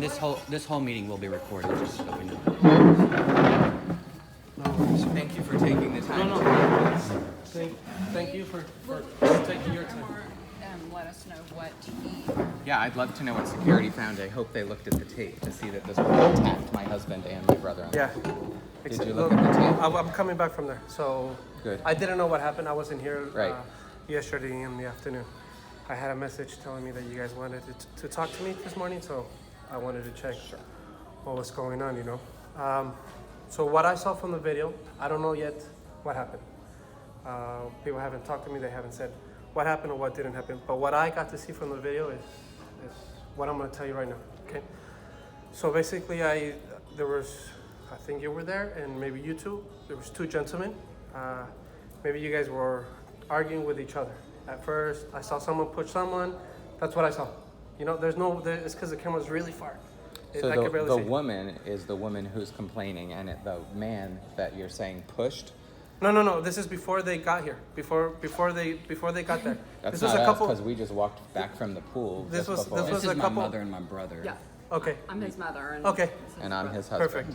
this whole meeting will be recorded, just so we know. Thank you for taking the time. Thank you for taking your time. Let us know what he. Yeah, I'd love to know what security found. I hope they looked at the tape to see that this woman attacked my husband and my brother. Yeah. Did you look at the tape? I'm coming back from there, so Good. I didn't know what happened. I wasn't here Right. yesterday in the afternoon. I had a message telling me that you guys wanted to talk to me this morning, so I wanted to check what was going on, you know. So what I saw from the video, I don't know yet what happened. People haven't talked to me. They haven't said what happened or what didn't happen. But what I got to see from the video is what I'm going to tell you right now, okay? So basically, there was, I think you were there, and maybe you too. There was two gentlemen. Maybe you guys were arguing with each other. At first, I saw someone push someone. That's what I saw. You know, it's because the camera's really far. So I could barely the see. woman is the woman who's complaining, and the man that you're saying pushed. No. This is before they got here. Before they got there. That's this not was a us couple. because we just walked back from the pool. This just was- before. this This was is a my couple- mother and my brother. Yeah. Okay. I'm his mother. And Okay. this is And I'm brother. his husband. Perfect.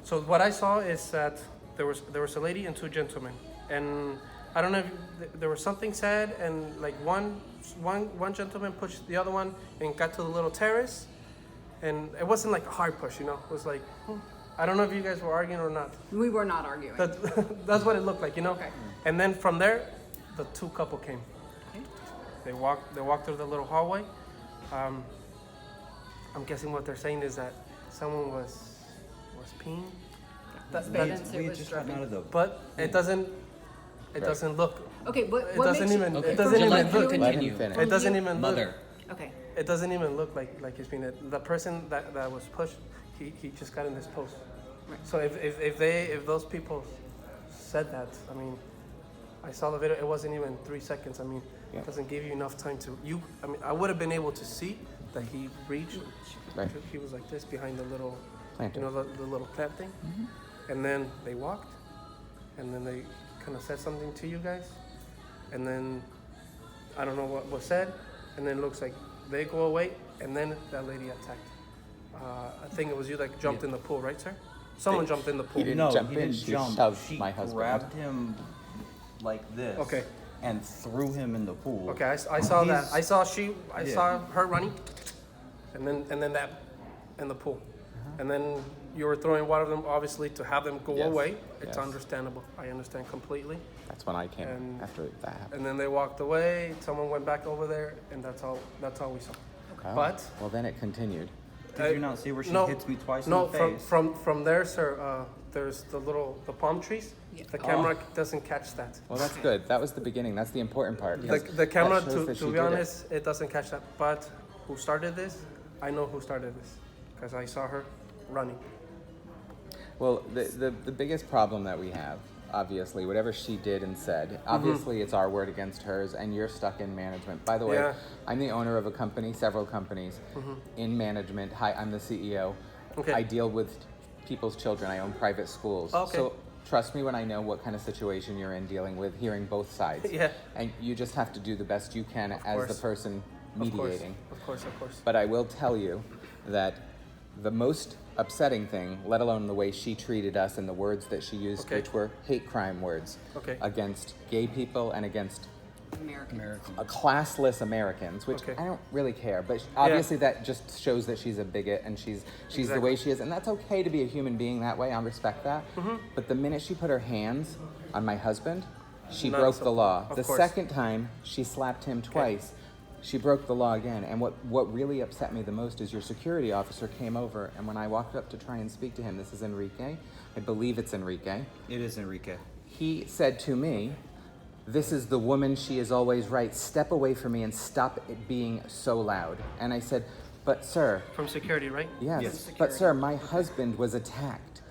So what I saw is that there was a lady and two gentlemen, and I don't know if there was something said, and like one gentleman pushed the other one and got to the little terrace, and it wasn't like a hard push, you know. It was like, I don't know if you guys were arguing or not. We were not arguing. That's what it looked like, you know. Okay. And then from there, the two couple came. Okay. They walked through the little hallway. I'm guessing what they're saying is that someone was peeing. That's that- evidence We it had was just gotten out of dripping. the. But it doesn't look. Okay, what It makes doesn't you- even. Okay, It doesn't Gillette, even look. continue. Let him finish. It doesn't even look. Mother. Okay. It doesn't even look like he's being. The person that was pushed, he just got in this pose. Right. So if those people said that, I mean, I saw the video. It wasn't even 3 seconds. I mean, Yeah. it doesn't give you enough time to. I mean, I would have been able to see that he reached. Right. He was like this behind the little, Planter. you know, the little plant thing. And then they walked, and then they kind of said something to you guys, and then I don't know what was said, and then it looks like they go away, and then that lady attacked. I think it was you that jumped in the pool, right, sir? Someone jumped in the pool. didn't No, jump he in, didn't she jump. shoved She my husband. grabbed him like this. Okay. And threw him in the pool. Okay, I saw that. He's- I saw Yeah. saw her running, and then that in the pool, and then you were throwing water at them, obviously to have them go Yes, away. It's yes. understandable. I understand completely. That's when I came And- after that happened. And then they walked away. Someone went back over there, and that's all we saw. Oh, But well, then it continued. Did you not see where she no, hits me twice no, in the face? from there, sir. There's the palm trees. Yeah. The camera doesn't catch that. Well, that's good. That was the beginning. That's the important part. because The camera, that shows that she to be did it. honest, it doesn't catch that. But who started this? I know who started this because I saw her running. Well, the biggest problem that we have, obviously, whatever she did and said, obviously it's our word against hers, and you're stuck in management. By the way, Yeah. I'm the owner of a company, several companies, in management. Hi, I'm the CEO. Okay. I deal with people's children. I own private schools. Okay. So trust me when I know what kind of situation you're in dealing with, hearing both sides. Yeah. And you just have to do the best you can as the course. person Of course, mediating. of course. But I will tell you that the most upsetting thing, let alone the way she treated us and the words that she used, Okay. which were hate crime words Okay. against gay people and against American. classless Americans, which Okay. I don't really care. But obviously that just shows that she's a bigot and she's the way she is. And that's okay to be a human being that way. I respect that. Mm-hmm. But the minute she put her hands on my husband, she Not broke so- the law. of The course. second time she slapped him twice. She broke the law again. And what really upset me the most is your security officer came over, and when I walked up to try and speak to him, this is Enrique, I believe it's Enrique, It is Enrique. he said to me, "This is the woman, she is always right. Step away from me and stop it being so loud." And I said, "But sir," From security, right? yes, Yes. "but sir, my husband was attacked.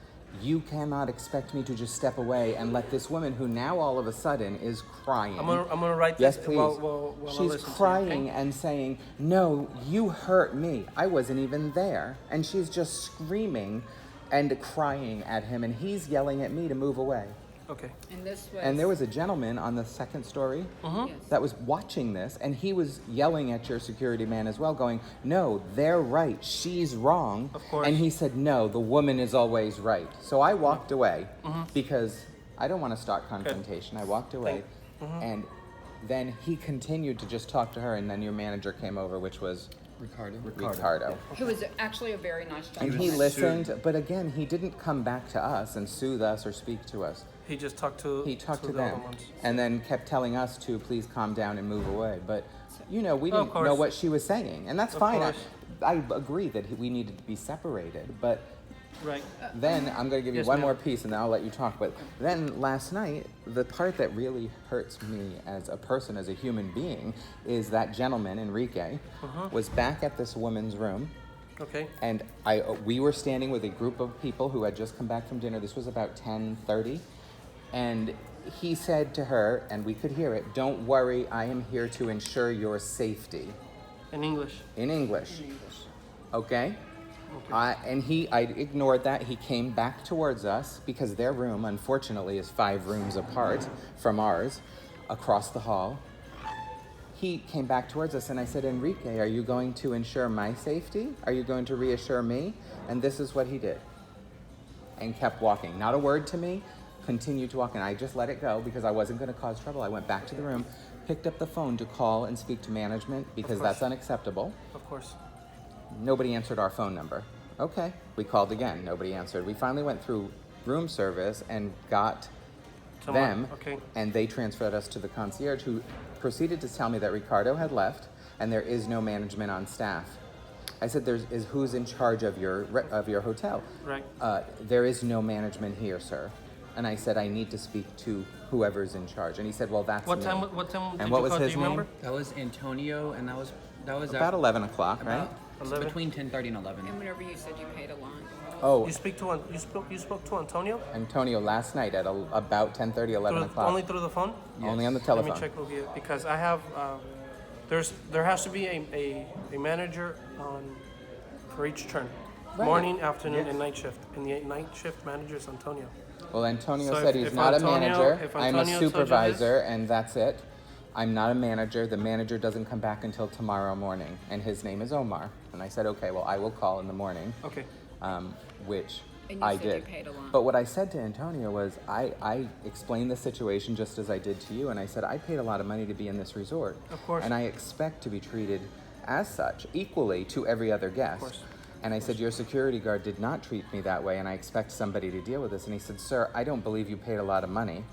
You cannot expect me to just step away and let this woman who now all of a sudden is crying." I'm gonna write Yes, this. please. While I She's listen to you, crying okay? and saying, "No, you hurt me. I wasn't even there." And she's just screaming and crying at him, and he's yelling at me to move away. Okay. And this was. And there was a gentleman on the second story Yes. that was watching this, and he was yelling at your security man as well, going, "No, they're right. She's wrong." Of course. And he said, "No, the woman is always right." So I walked away because I don't want to start confrontation. I walked away, and then he continued to just talk to her, and then your manager came over, which was Ricardo. Who was actually a very nice And gentleman. he listened, but again, he didn't come back to us and soothe us or speak to us. He just talked to. He talked to the other them ones. and then kept telling us to please calm down and move away. But, you know, we Of didn't know course. what she was saying. And that's Of fine. course. I agree that we needed to be separated. But Right. then I'm going to give you Yes, one ma'am. more piece and then I'll let you talk. But then last night, the part that really hurts me as a person, as a human being, is that gentleman, Enrique, was back at this woman's room. Okay. And we were standing with a group of people who had just come back from dinner. This was about 10:30. And he said to her, and we could hear it, "Don't worry, I am here to ensure your safety." In English. In English. In English. Okay? I ignored that. He came back towards us because their room, unfortunately, is 5 rooms apart from ours, across the hall. He came back towards us and I said, "Enrique, are you going to ensure my safety? Are you going to reassure me?" And this is what he did. And kept walking. Not a word to me, continued to walk. And I just let it go because I wasn't going to cause trouble. I went back to the room, picked up the phone to call and speak to management because course. that's unacceptable. Of course. Nobody answered our phone number. Okay, we called again. Nobody answered. We finally went through room service and got Someone- them, okay. and they transferred us to the concierge, who proceeded to tell me that Ricardo had left and there is no management on staff. I said, "Who's in charge of your hotel?" Right. There is no management here, sir. And I said, "I need to speak to whoever's in charge." And he said, "Well, that's What me." time? What time? And did what you was call? his Do you remember? name? That was Antonio, and that was About 11 o'clock, right? about 11? between 10:30 and 11. And whenever you said you paid a lot. Oh, You spoke to Antonio Antonio last night at about 10:30, 11 o'clock. only through the phone. Only on the Let telephone. me check with you because I have. There has to be a manager for each turn. Right. Morning, afternoon, and night shift. And the night shift manager is Antonio. Well, Antonio So said if he's not Antonio- a manager. if I'm a Antonio told you supervisor, and that's it. I'm not a manager. The manager doesn't come back until tomorrow morning, and his name is Omar. And I said, "Okay, well, I will call in the morning," Okay. which And you I said you did. paid a lot. But what I said to Antonio was, I explained the situation just as I did to you, and I said, "I paid a lot of money to be in this resort. Of course. And I expect to be treated as such, equally to every other guest." course. And I said, "Your security guard did not treat me that way, and I expect somebody to deal with this." And he said, "Sir, I don't believe you paid a lot of money.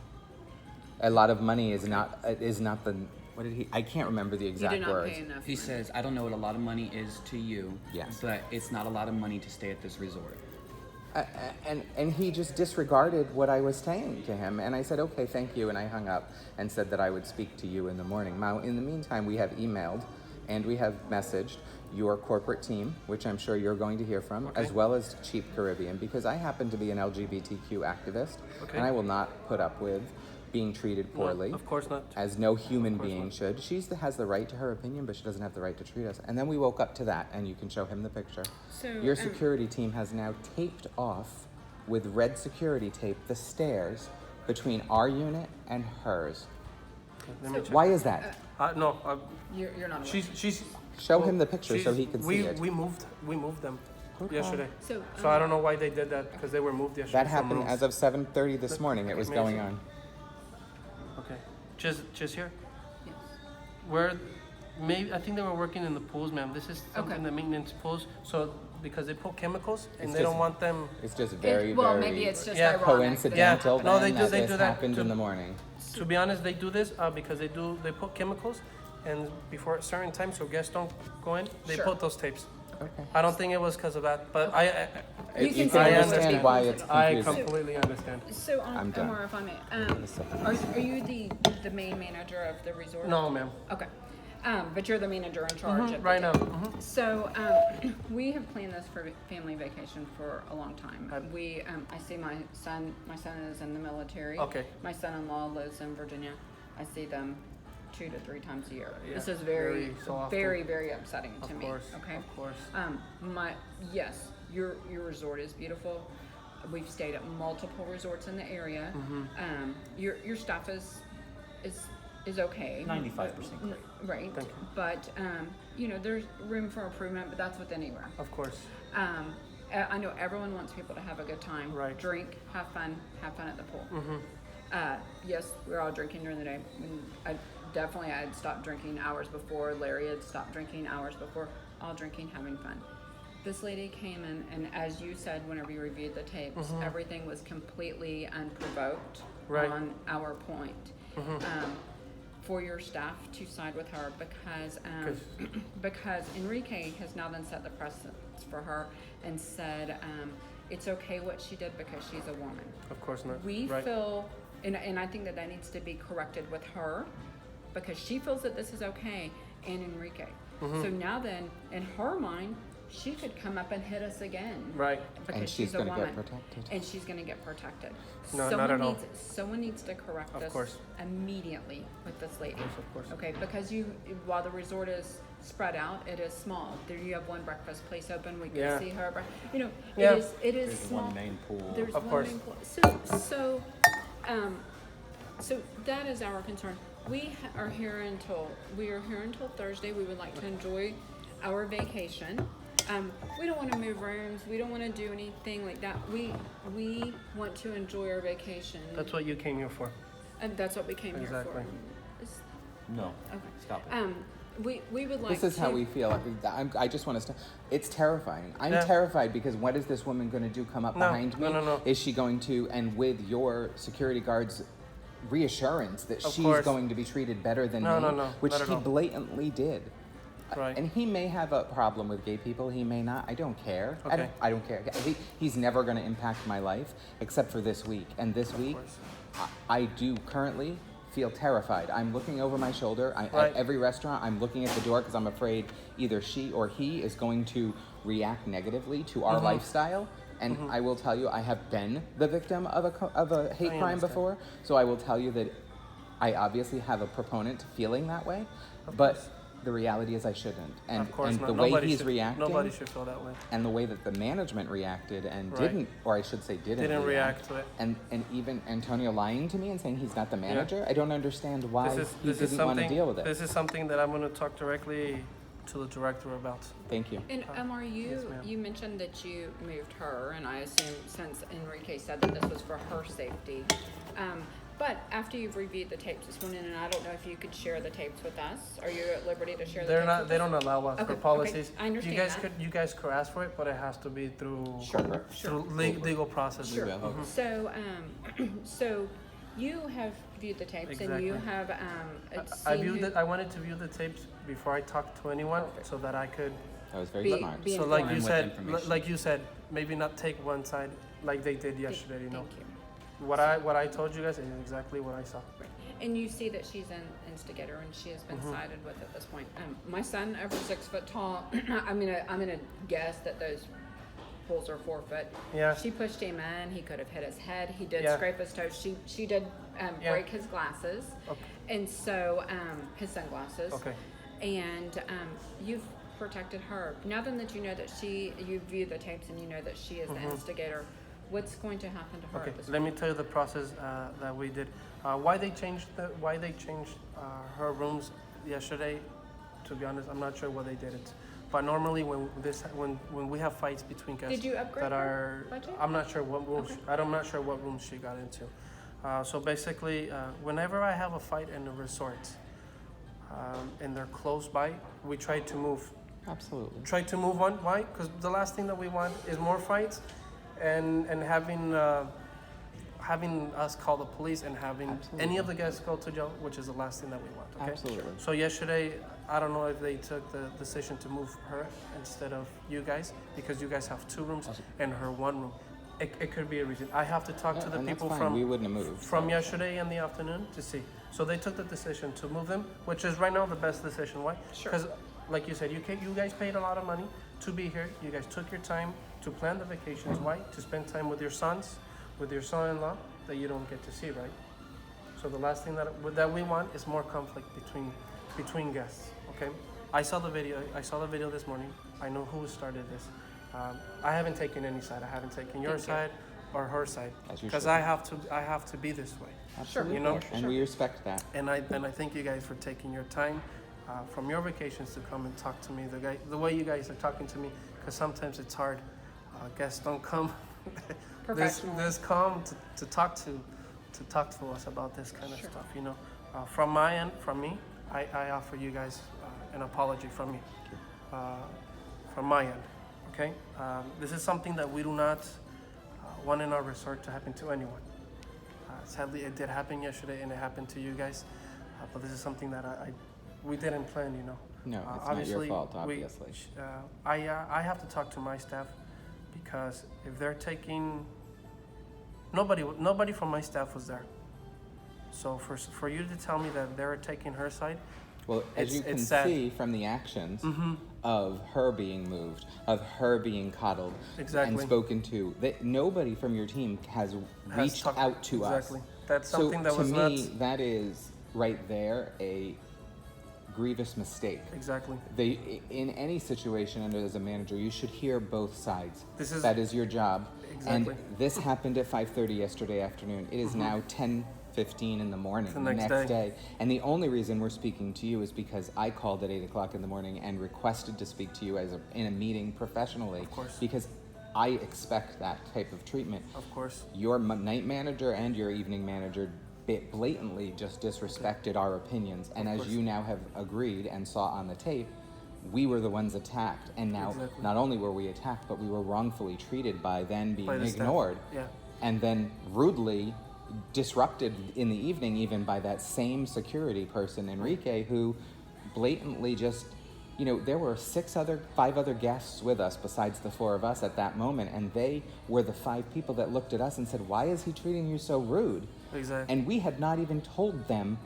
A lot of money is not the, what did he, I can't remember the You exact did not words. pay enough. He says, "I don't know what a lot of money is to you, Yes. but it's not a lot of money to stay at this resort." And he just disregarded what I was saying to him. And I said, "Okay, thank you." And I hung up and said that I would speak to you in the morning. Now, in the meantime, we have emailed and we have messaged your corporate team, which I'm sure you're going to hear from, Okay. as well as Cheap Caribbean, because I happen to be an LGBTQ activist, Okay. and I will not put up with being treated No, poorly. of course not. As no human course being not. should. She has the right to her opinion, but she doesn't have the right to treat us. And then we woke up to that, and you can show him the picture. So, Your security team has now taped off with red security tape the stairs between our unit and hers. Okay, let me check. Why is that? No. You're not aware. She's. Show him the picture so she's- he can we, see it. We moved them yesterday. So, So I don't know why they did that because they were moved yesterday. That from happened rooms. as of 7:30 this morning. It was going Amazing. on. Okay. Just here. Yes. Where maybe I think they were working in the pools, ma'am. This is something Okay. that maintenance pools. So because they put chemicals and It's they just don't want them. It's just very, well, very maybe it's just Yeah. ironic. coincidental Yeah. No, then they do- that they this do that happened to- in the morning. To be honest, they do this because they put chemicals, and before a certain time, so guests don't go in. They Sure. put those tapes. Okay. I don't think it was because of that, but You You can can say I understand understand. why it's I confusing. completely understand. So, I'm done. Omar, if I may, a second. are you the main manager of the resort? No, ma'am. Okay. But you're the manager in charge of the Right now. day. So we have planned this for family vacation for a long time. I see my son is in the military. Okay. My son-in-law lives in Virginia. I see them 2 to 3 times a year. Yeah, This is very, very so often. very upsetting to Of me. course. Okay. Of course. Yes, your resort is beautiful, We've stayed at multiple resorts in the area. Your staff is okay. 95% great. Right. Thank you. But you know, there's room for improvement, but that's with anywhere. Of course. I know everyone wants people to have a good time. Right. Drink, have fun at the pool. Yes, we're all drinking during the day. I had stopped drinking hours before. Larry had stopped drinking hours before. All drinking, having fun. This lady came in, and as you said, whenever you reviewed the tapes, everything was completely unprovoked Right. on our point. For your staff to side with her because Enrique has now then set the precedence for her and said it's okay what she did because she's a woman. Of course not. We right. feel, and I think that needs to be corrected with her because she feels that this is okay, and Enrique. So now then, in her mind, she could come up and hit us again. Right. Because And she's she's a gonna get woman. protected. And she's going to get protected. No, not at all. Someone needs to correct Of this course. immediately with this lady. Of course. Okay, because while the resort is spread out, it is small. There you have one breakfast place open. We can Yeah. see her. You know, Yeah. it is There's small. one main pool. There's Of one course. main pool. So that is our concern. We are here until Thursday. We would like to enjoy our vacation. We don't want to move rooms. We don't want to do anything like that. We want to enjoy our vacation. That's what you came here for. And that's what we came Exactly. here for. No. Okay. Stop it. We would like This is to. how we feel. I just want to. It's terrifying. I'm Yeah. terrified because what is this woman going to do? Come up No, behind me? no. Is she going to? And with your security guards' reassurance that Of she's course. going to be treated better than No, me, no, which not at he all. blatantly did. Right. And he may have a problem with gay people. He may not. I don't care. Okay. I don't care. He's never going to impact my life except for this week. And this week, course. I do currently feel terrified. I'm looking over my shoulder. Right. At every restaurant, I'm looking at the door because I'm afraid either she or he is going to react negatively to our lifestyle. And I will tell you, I have been the victim of a hate I crime understand. before. So I will tell you that I obviously have a proponent to feeling that way. But the reality is I shouldn't. And, Of course and not. the way Nobody he's should, reacting Nobody should feel that way. and the way that the management reacted and Right. didn't, or I should say didn't react to it. And even Antonio lying to me and saying he's not the manager, I don't understand why he This is didn't want to something. deal with it. This is something that I'm going to talk directly to the director about. Thank you. And are Yes, ma'am. you mentioned that you moved her, and I assume since Enrique said that this was for her safety. But after you've reviewed the tapes this morning, and I don't know if you could share the tapes with us. Are you at liberty to share the They're tapes not. with They us? don't allow us Okay, for okay. policies. I understand You guys that. could. You guys could ask for it, but it has to be through Sure. legal process. Sure. will. Mhm. So, so you have viewed the tapes, and you Exactly. have I seen viewed who- it. I wanted to view the tapes before I talked to anyone, Perfect. so that I could. That was very Be- smart. be- So like informed. you With said, information. like you said, maybe not take one side like they did yesterday. You know, Thank you. what I told you guys is exactly what I saw. And you see that she's an instigator, and she has been Mm-hmm. sided with at this point. My son, over 6 foot tall, I'm gonna guess that those pools are 4 foot. Yeah. She pushed him in. He could have hit his head. He did Yeah. scrape his toes. She did Yeah. break his glasses, Okay. and so his sunglasses. Okay. And you've protected her. Now then that you know that you view the tapes and you know that she is the instigator, what's going to happen to her Okay. at this Let point? me tell you the process that we did. Why they changed her rooms yesterday? To be honest, I'm not sure why they did it. But normally when we have fights between guests Did you upgrade that her are, budget? I'm not sure what rooms. Okay. I'm not sure what rooms she got into. So basically, whenever I have a fight in a resort, and they're close by, we try to move. Absolutely. Try to move on. Why? Because the last thing that we want is more fights, and having us call the police and having any of the guests go to jail, which is the last thing that we want. Okay. Absolutely. So yesterday, I don't know if they took the decision to move her instead of you guys, because you guys have 2 rooms and her 1 room. It could be a reason. I have to talk to the And that's people fine. We wouldn't have moved. from yesterday in the afternoon to see. So they took the decision to move them, which is right now the best decision. Why? Sure. Because, like you said, you guys paid a lot of money to be here. You guys took your time to plan the vacations. Why? To spend time with your sons, with your son-in-law that you don't get to see, right? So the last thing that we want is more conflict between guests. Okay. I saw the video this morning. I know who started this. I haven't taken any side. I haven't taken your Thank you. side or her side, As you because should. I have to be this way. Absolutely. You know? And we respect that. And I thank you guys for taking your time from your vacations to come and talk to me. The way you guys are talking to me, because sometimes it's hard. Guests don't come Professionally. this calm to talk to us about this kind of stuff. You know, from my end, from me, I offer you guys an apology from me, from my end. Okay, this is something that we do not want in our resort to happen to anyone. Sadly, it did happen yesterday, and it happened to you guys. But this is something that we didn't plan, you know. No, it's not your fault, obviously. I have to talk to my staff, because if they're taking, nobody from my staff was there. So for you to tell me that they're taking her side, Well, as you can it's sad. see from the actions of her being moved, of her being coddled Exactly. and spoken to, that nobody from your team has reached talked- out to exactly. us. That's something that to was me, not that is right there a grievous mistake. exactly. In any situation, and as a manager, you should hear both sides. That is your job. Exactly. And this happened at 5:30 yesterday afternoon. It is now 10:15 in the morning, The next day. And the only reason we're speaking to you is because I called at 8 o'clock in the morning and requested to speak to you in a meeting professionally. Of course. Because I expect that type of treatment. Of course. Your night manager and your evening manager blatantly just disrespected our opinions. And as course. you now have agreed and saw on the tape, we were the ones attacked. And now Exactly. not only were we attacked, but we were wrongfully treated by then being By the staff. ignored. Yeah. And then rudely disrupted in the evening even by that same security person, Enrique, who blatantly just, there were 5 other guests with us besides the 4 of us at that moment, and they were the 5 people that looked at us and said, "Why is he treating you so rude?" Exactly. And we had not even told them,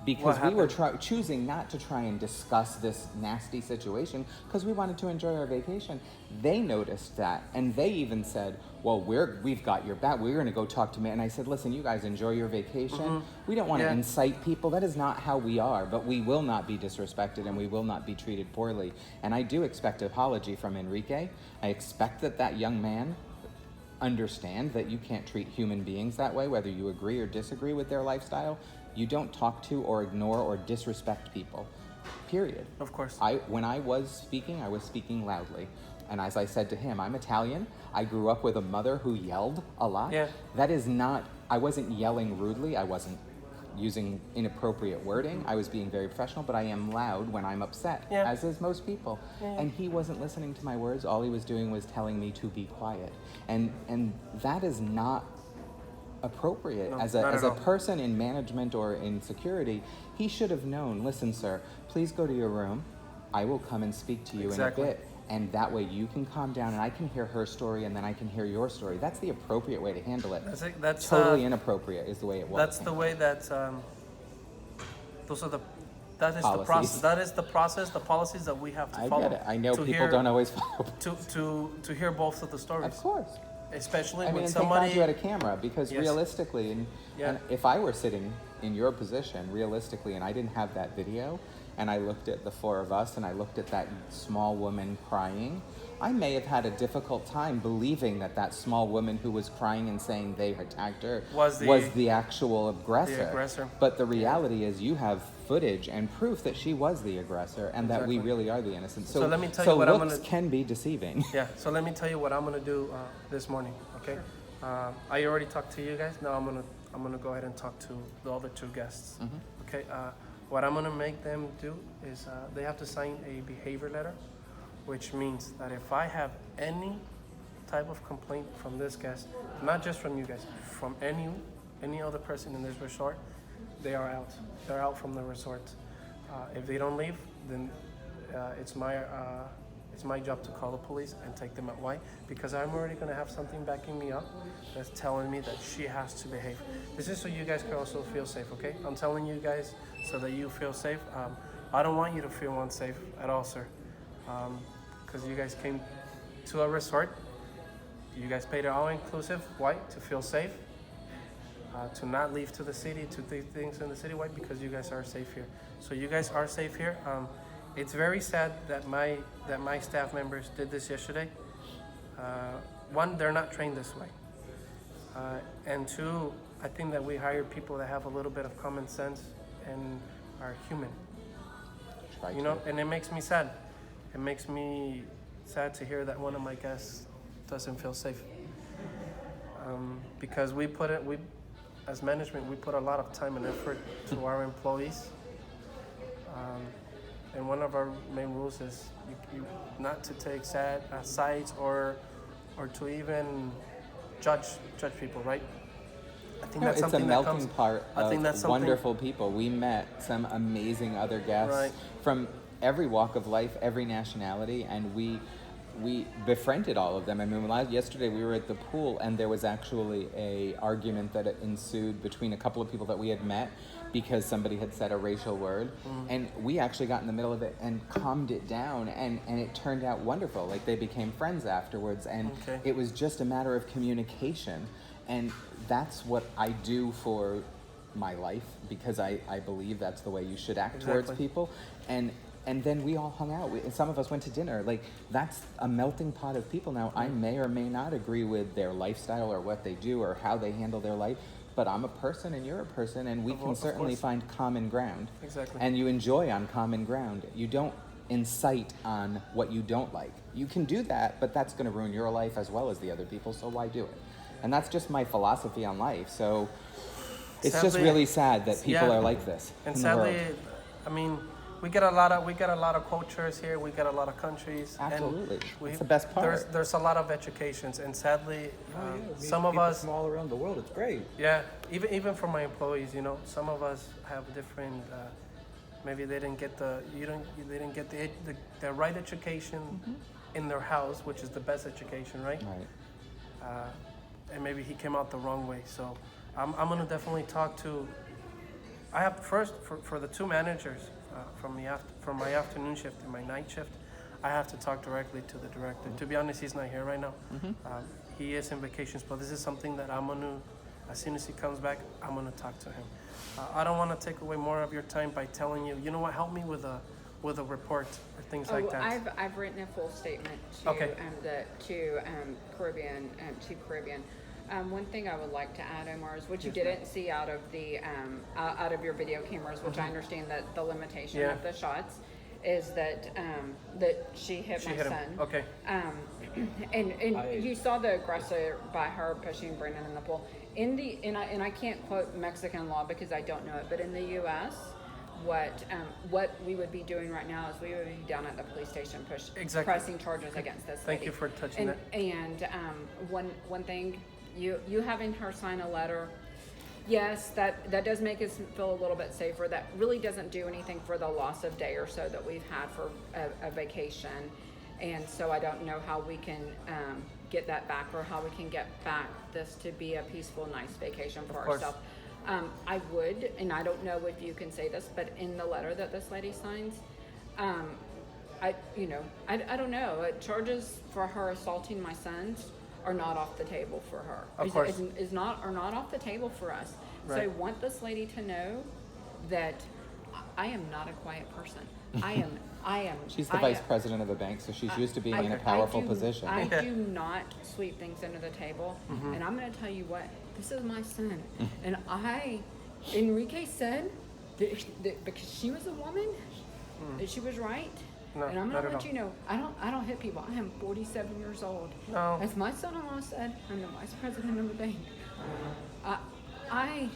because What we were happened? choosing not to try and discuss this nasty situation because we wanted to enjoy our vacation. They noticed that, and they even said, "Well, we've got your back. We're going to go talk to me." And I said, "Listen, you guys enjoy your vacation. We don't want to Yeah. incite people. That is not how we are. But we will not be disrespected, and we will not be treated poorly." And I do expect an apology from Enrique. I expect that young man understand that you can't treat human beings that way, whether you agree or disagree with their lifestyle. You don't talk to or ignore or disrespect people, period. Of course. When I was speaking loudly. And as I said to him, I'm Italian. I grew up with a mother who yelled a lot. Yeah. That is not, I wasn't yelling rudely. I wasn't using inappropriate wording. I was being very professional, but I am loud when I'm upset, Yeah. as is most people. Yeah. And he wasn't listening to my words. All he was doing was telling me to be quiet. And that is not appropriate. No, as not a at all. person in management or in security, he should have known, "Listen, sir, please go to your room. I will come and speak to you Exactly. in a bit. And that way you can calm down and I can hear her story and then I can hear your story." That's the appropriate way to handle it. That's it. That's Totally inappropriate is the way it was. That's the way that those are that is the Policies. process. That is the process, the policies that we have to I follow. get it. I know to people hear, don't always follow. to hear both of the stories, Of course. especially I mean, when and thank somebody. God you had a camera because Yes. realistically, and Yeah. if I were sitting in your position, realistically, and I didn't have that video, and I looked at the 4 of us and I looked at that small woman crying, I may have had a difficult time believing that small woman who was crying and saying they attacked her Was the- the actual aggressor. the aggressor. But the reality is you have footage and proof that she was the aggressor and that we Exactly. really are the innocent. So let me tell you what I'm looks gonna- can be deceiving. Yeah. So let me tell you what I'm gonna do this morning. Okay. I already talked to you guys. Now I'm gonna go ahead and talk to the other 2 guests. Okay. What I'm gonna make them do is they have to sign a behavior letter, which means that if I have any type of complaint from this guest, not just from you guys, from any other person in this resort, they are out. They're out from the resort. If they don't leave, then it's my job to call the police and take them out. Why? Because I'm already going to have something backing me up that's telling me that she has to behave. This is so you guys can also feel safe, okay? I'm telling you guys so that you feel safe. I don't want you to feel unsafe at all, sir. Because you guys came to a resort. You guys paid it all inclusive. Why? To feel safe. To not leave to the city, to do things in the city. Why? Because you guys are safe here. So you guys are safe here. It's very sad that my staff members did this yesterday. One, they're not trained this way. And two, I think that we hire people that have a little bit of common sense and are human. Try You to. know, and it makes me sad. It makes me sad to hear that one of my guests doesn't feel safe. Because we as management, we put a lot of time and effort to our employees. And one of our main rules is you not to take sides or to even judge people, right? I think No, that's it's a something that melting comes. pot I think of that's something. wonderful people. We met some amazing other guests Right. from every walk of life, every nationality, and we befriended all of them. I mean, yesterday we were at the pool, and there was actually a argument that ensued between a couple of people that we had met because somebody had said a racial word, and we actually got in the middle of it and calmed it down, and it turned out wonderful. Like, they became friends afterwards, and Okay. it was just a matter of communication, and that's what I do for my life, because I believe that's the way you should act towards Exactly. people. And then we all hung out. And some of us went to dinner. Like, that's a melting pot of people. Now, I may or may not agree with their lifestyle or what they do or how they handle their life, but I'm a person and you're a person, and we can Of certainly course. find common ground. Exactly. And you enjoy on common ground. You don't incite on what you don't like. You can do that, but that's going to ruin your life as well as the other people, so why do it? And that's just my philosophy on life. So it's just Sadly- really sad that people Yeah. are like this And in the world. sadly, I mean, we get a lot of cultures here. We get a lot of countries. Absolutely. And That's the best part. There's a lot of educations, and sadly, some of people us, from all around the world. It's great. yeah, even for my employees, you know, some of us have different. Maybe they didn't get they didn't get the right education in their house, which is the best education, right? Right. And maybe he came out the wrong way. So I'm gonna definitely talk to. I have first for the two managers from my afternoon shift and my night shift. I have to talk directly to the director. To be honest, he's not here right now. He is in vacations, but this is something that I'm gonna, as soon as he comes back, I'm gonna talk to him. I don't want to take away more of your time by telling you, you know what, help me with a report or things like that. I've written a full statement to Okay. Caribbean Chief Caribbean. One thing I would like to add, Omar, is what you didn't see out of the out of your video cameras, which I understand that the limitation Yeah. of the shots is that that she hit She my hit son. him. Okay. And you saw the aggressor by her pushing Brandon in the pool. And I can't quote Mexican law because I don't know it, but in the U.S., what we would be doing right now is we would be down at the police station Exactly. pressing charges against this Thank lady. you for touching that. And one thing, you having her sign a letter, yes, that does make us feel a little bit safer. That really doesn't do anything for the loss of day or so that we've had for a vacation. And so I don't know how we can get that back, or how we can get back this to be a peaceful, nice vacation for course. ourselves. I would, and I don't know if you can say this, but in the letter that this lady signs, I don't know. Charges for her assaulting my sons are not off the table for her. Of course. Are not off the table for us. So I Right. want this lady to know that I am not a quiet person. I am. She's the I vice am- president of a bank, so she's used to being I- in a I powerful do- position. I do not sweep things under the table. And I'm going to tell you what, this is my son. And Enrique said that because she was a woman, that she was right. No, and I'm not going to at let all. you know, I don't hit people. I am 47 years old. No. As my son-in-law said, I'm the vice president of the bank. I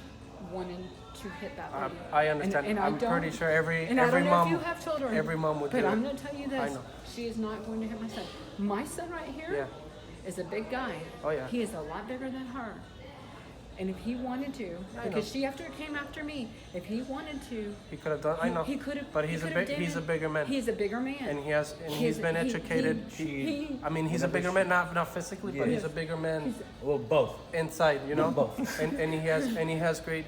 wanted to hit that lady. I understand. And I I'm don't- pretty sure every and I don't know mom, if you have children, every mom would but do I'm it. going to tell you I this: know. she is not going to hit my son. My son right here is a big guy. Oh, yeah. He is a lot bigger than her. And if he wanted to, I because know. she came after me, if he wanted to, He could have done. I know. he could have. But he's a bigger man. He's a bigger man. and he's He's- been he- educated. he- I mean, he's a bigger man, not physically, but Yeah. he's a bigger man Well, both. inside, you know. Both. and he has great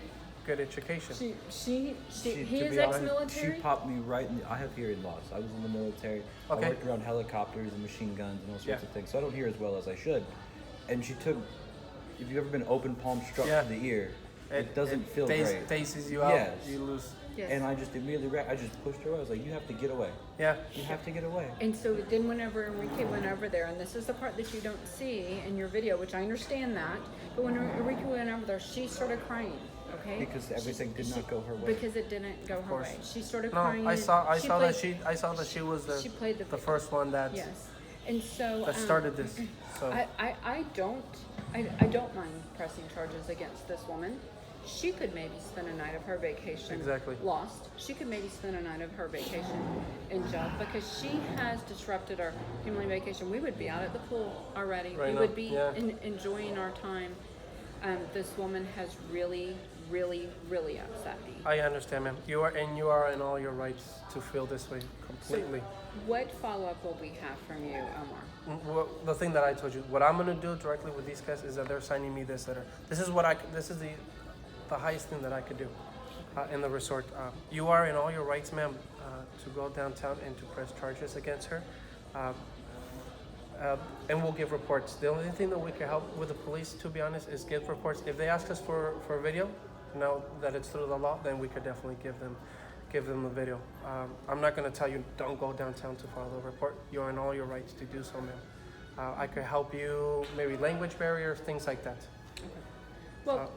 education. He To is be honest, ex-military. She popped me right in the, I have hearing loss. I was in the military. Okay. I worked around helicopters and machine guns and all sorts Yeah. of things, so I don't hear as well as I should. And she took, if you've ever been open palm struck Yeah. to the ear, it doesn't feel dazes, great. Dazes you out. Yes. You lose. Yes. And I just immediately, I just pushed her away. I was like, you have to get away. Yeah. You have to get away. And so then whenever Enrique went over there, and this is the part that you don't see in your video, which I understand that, but when Enrique went over there, she started crying, okay? Because everything did not go her way. Because it didn't go her course. way. She started No, crying. I saw that played- I saw that she was she played the first one that Yes. And so that started this. So I don't mind pressing charges against this woman. She could maybe spend a night of her vacation Exactly. lost. She could maybe spend a night of her vacation in jail because she has disrupted our family vacation. We would be out at the pool already. Right we now, would be yeah. enjoying our time. This woman has really, really, really upset me. I understand, ma'am. You are in all your rights to feel this way completely. What follow-up will we have from you, Omar? Well, the thing that I told you, what I'm gonna do directly with these guys is that they're signing me this letter. This is the highest thing that I could do in the resort. You are in all your rights, ma'am, to go downtown and to press charges against her, and we'll give reports. The only thing that we can help with the police, to be honest, is give reports. If they ask us for video, now that it's through the law, then we could definitely give them the video. I'm not going to tell you don't go downtown to file a report. You're in all your rights to do so, ma'am. I could help you, maybe language barriers, things like that. Well,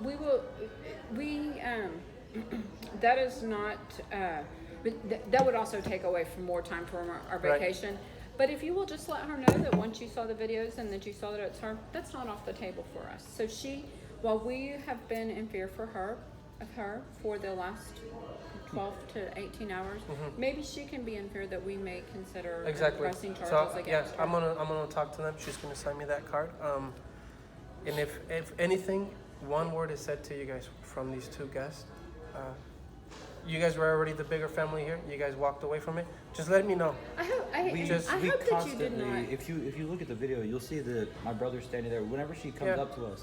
that is not, but that would also take away from more time from our Right. vacation. But if you will just let her know that once you saw the videos and that you saw that it's her, that's not off the table for us. So while we have been in fear of her for the last 12 to 18 hours, maybe she can be in fear that we may consider Exactly. pressing charges So against yes, her. I'm gonna talk to them. She's gonna sign me that card. And if anything, one word is said to you guys from these two guests. You guys were already the bigger family here. You guys walked away from it. Just let me know. I hope We that you did constantly, not. if you look at the video, you'll see that my brother standing there. Whenever she comes Yeah. up to us,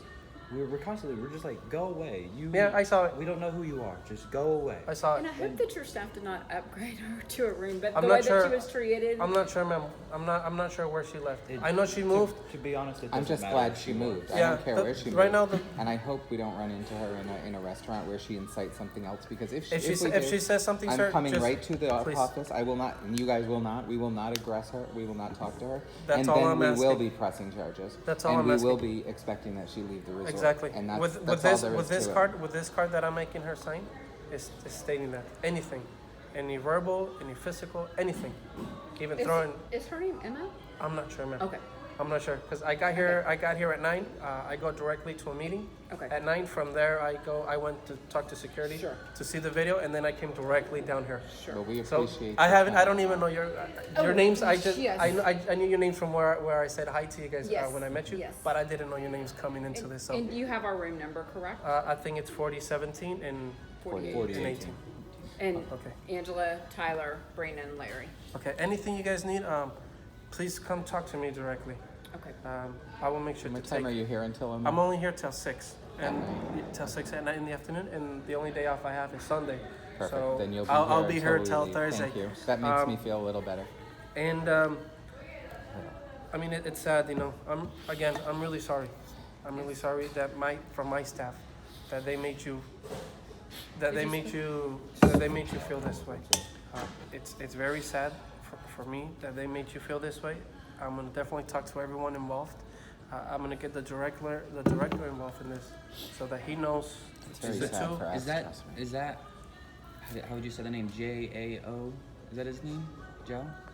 we're just like, go away. Yeah, I saw it. We don't know who you are. Just go away. I saw And it. I hope that your staff did not upgrade her to a room, but I'm the not way sure- that she was treated. I'm not sure, ma'am. I'm not sure where she left. It- I know she moved. To be honest, it I'm doesn't just matter glad if she moved. I Yeah, don't care where she moved. right now and I hope we don't run into her in a restaurant where she incites something else. Because if If we she do, says something, I'm sir, coming just, right to the please. office. I will not, and you guys will not. We will not aggress her. We will not talk to her. That's and all then I'm we will asking. be pressing charges. That's all and I'm we will asking. be expecting that she leave the resort. Exactly. And that's, with that's this all there is with this to it. card with this card that I'm making her sign is stating that anything, any verbal, any physical, anything, even throwing. Is her name Emma? I'm not sure, ma'am. Okay. I'm not sure because I got here. I got here at 9. I go directly to a meeting. Okay. At 9, from there I went to talk to security Sure. to see the video, and then I came directly down here. Sure. But we So appreciate. I your haven't. I time. don't even know your Oh, names. I just yes. I knew your names from where I said hi to you guys Yes, when I met you. yes. But I didn't know your names coming into this. So And you have our room number, correct? I think it's 4017 and 48. 40. and 18. And Okay. Angela, Tyler, Brandon, Larry. Okay. Anything you guys need, please come talk to me directly. Okay. I will make sure What to time take. are you here until? I'm only here till 6 and till 6 at night in the afternoon, and the only day off I have is Sunday. Perfect. So Then you'll be I'll here be here until till we leave. Thursday. Thank you. That makes me Um, feel a little better. And I mean, it's sad, you know. I'm really sorry. I'm really sorry that from my staff, that they made you, that they made you feel this way. It's very sad for me that they made you feel this way. I'm gonna definitely talk to everyone involved. I'm gonna get the director involved in this, so that he knows. It's very the sad two. for us. Is that trust me. is that how would you say the name? Jao? Is that his name? Joe?